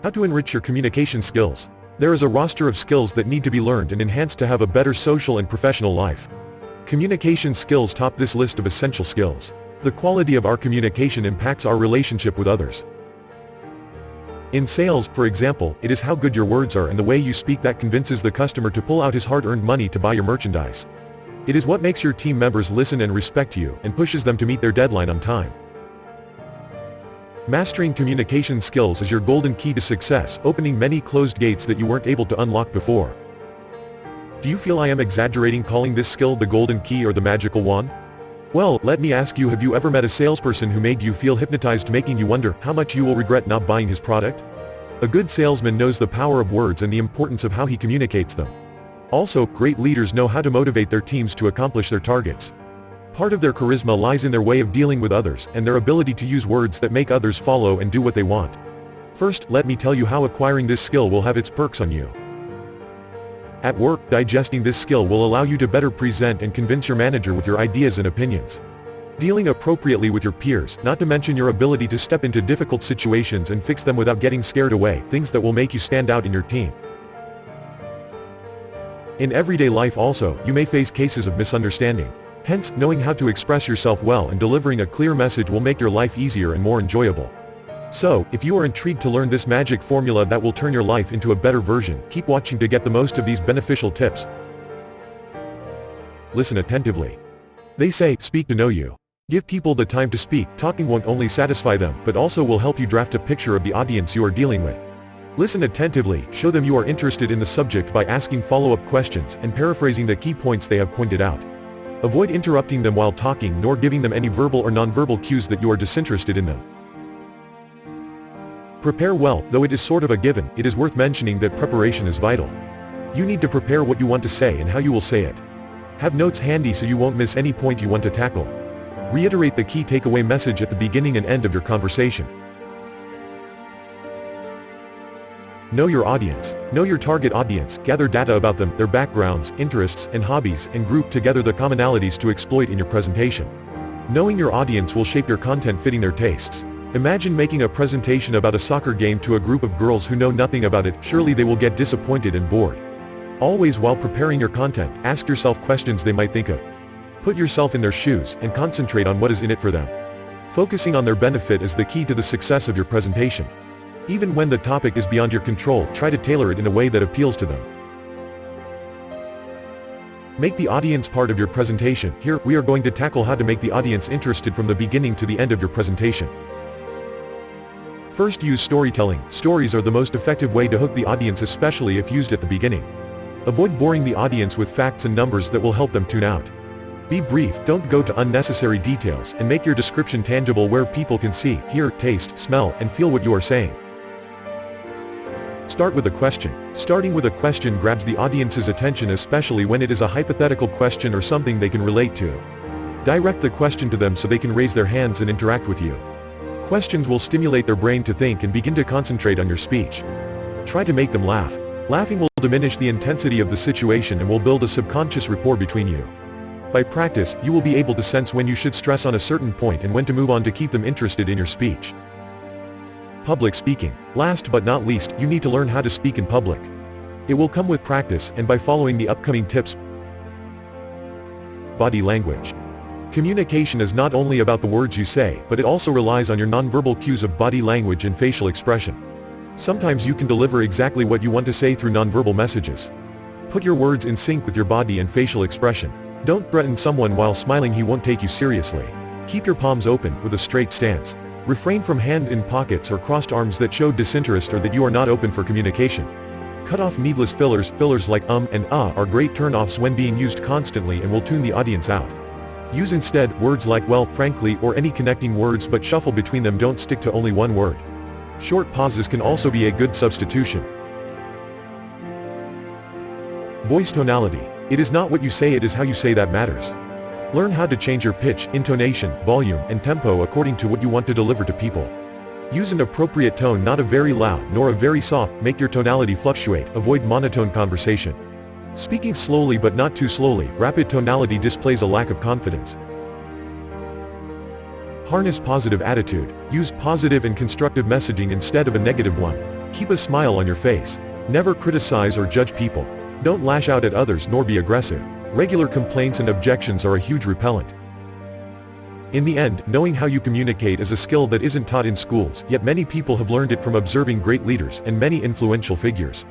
How to enrich your communication skills. There is a roster of skills that need to be learned and enhanced to have a better social and professional life. Communication skills top this list of essential skills. The quality of our communication impacts our relationship with others. In sales, for example, it is how good your words are and the way you speak that convinces the customer to pull out his hard-earned money to buy your merchandise. It is what makes your team members listen and respect you, and pushes them to meet their deadline on time. Mastering communication skills is your golden key to success, opening many closed gates that you weren't able to unlock before. Do you feel I am exaggerating calling this skill the golden key or the magical wand? Well, let me ask you, have you ever met a salesperson who made you feel hypnotized, making you wonder how much you will regret not buying his product? A good salesman knows the power of words and the importance of how he communicates them. Also, great leaders know how to motivate their teams to accomplish their targets. Part of their charisma lies in their way of dealing with others and their ability to use words that make others follow and do what they want. First, let me tell you how acquiring this skill will have its perks on you. At work, digesting this skill will allow you to better present and convince your manager with your ideas and opinions. Dealing appropriately with your peers, not to mention your ability to step into difficult situations and fix them without getting scared away, things that will make you stand out in your team. In everyday life also, you may face cases of misunderstanding. Hence, knowing how to express yourself well and delivering a clear message will make your life easier and more enjoyable. So, if you are intrigued to learn this magic formula that will turn your life into a better version, keep watching to get the most of these beneficial tips. Listen attentively. They say, speak to know you. Give people the time to speak. Talking won't only satisfy them, but also will help you draft a picture of the audience you are dealing with. Listen attentively, show them you are interested in the subject by asking follow-up questions and paraphrasing the key points they have pointed out. Avoid interrupting them while talking nor giving them any verbal or nonverbal cues that you are disinterested in them. Prepare well. Though it is sort of a given, it is worth mentioning that preparation is vital. You need to prepare what you want to say and how you will say it. Have notes handy so you won't miss any point you want to tackle. Reiterate the key takeaway message at the beginning and end of your conversation. Know your audience. Know your target audience, gather data about them, their backgrounds, interests, and hobbies, and group together the commonalities to exploit in your presentation. Knowing your audience will shape your content fitting their tastes. Imagine making a presentation about a soccer game to a group of girls who know nothing about it. Surely they will get disappointed and bored. Always while preparing your content, ask yourself questions they might think of. Put yourself in their shoes, and concentrate on what is in it for them. Focusing on their benefit is the key to the success of your presentation. Even when the topic is beyond your control, try to tailor it in a way that appeals to them. Make the audience part of your presentation. Here, we are going to tackle how to make the audience interested from the beginning to the end of your presentation. First, use storytelling. Stories are the most effective way to hook the audience, especially if used at the beginning. Avoid boring the audience with facts and numbers that will help them tune out. Be brief, don't go to unnecessary details, and make your description tangible where people can see, hear, taste, smell, and feel what you are saying. Start with a question. Starting with a question grabs the audience's attention, especially when it is a hypothetical question or something they can relate to. Direct the question to them so they can raise their hands and interact with you. Questions will stimulate their brain to think and begin to concentrate on your speech. Try to make them laugh. Laughing will diminish the intensity of the situation and will build a subconscious rapport between you. By practice, you will be able to sense when you should stress on a certain point and when to move on to keep them interested in your speech. Public speaking. Last but not least, you need to learn how to speak in public. It will come with practice and by following the upcoming tips. Body language. Communication is not only about the words you say, but it also relies on your nonverbal cues of body language and facial expression. Sometimes you can deliver exactly what you want to say through nonverbal messages. Put your words in sync with your body and facial expression. Don't threaten someone while smiling, he won't take you seriously. Keep your palms open, with a straight stance. Refrain from hand in pockets or crossed arms that show disinterest or that you are not open for communication. Cut off needless fillers. Fillers like and are great turn-offs when being used constantly and will tune the audience out. Use instead words like well, frankly, or any connecting words, but shuffle between them. Don't stick to only one word. Short pauses can also be a good substitution. Voice tonality. It is not what you say, it is how you say that matters. Learn how to change your pitch, intonation, volume, and tempo according to what you want to deliver to people. Use an appropriate tone, not a very loud nor a very soft. Make your tonality fluctuate. Avoid monotone conversation. Speaking slowly but not too slowly. Rapid tonality displays a lack of confidence. Harness positive attitude. Use positive and constructive messaging instead of a negative one. Keep a smile on your face. Never criticize or judge people. Don't lash out at others nor be aggressive. Regular complaints and objections are a huge repellent. In the end, knowing how you communicate is a skill that isn't taught in schools, yet many people have learned it from observing great leaders and many influential figures.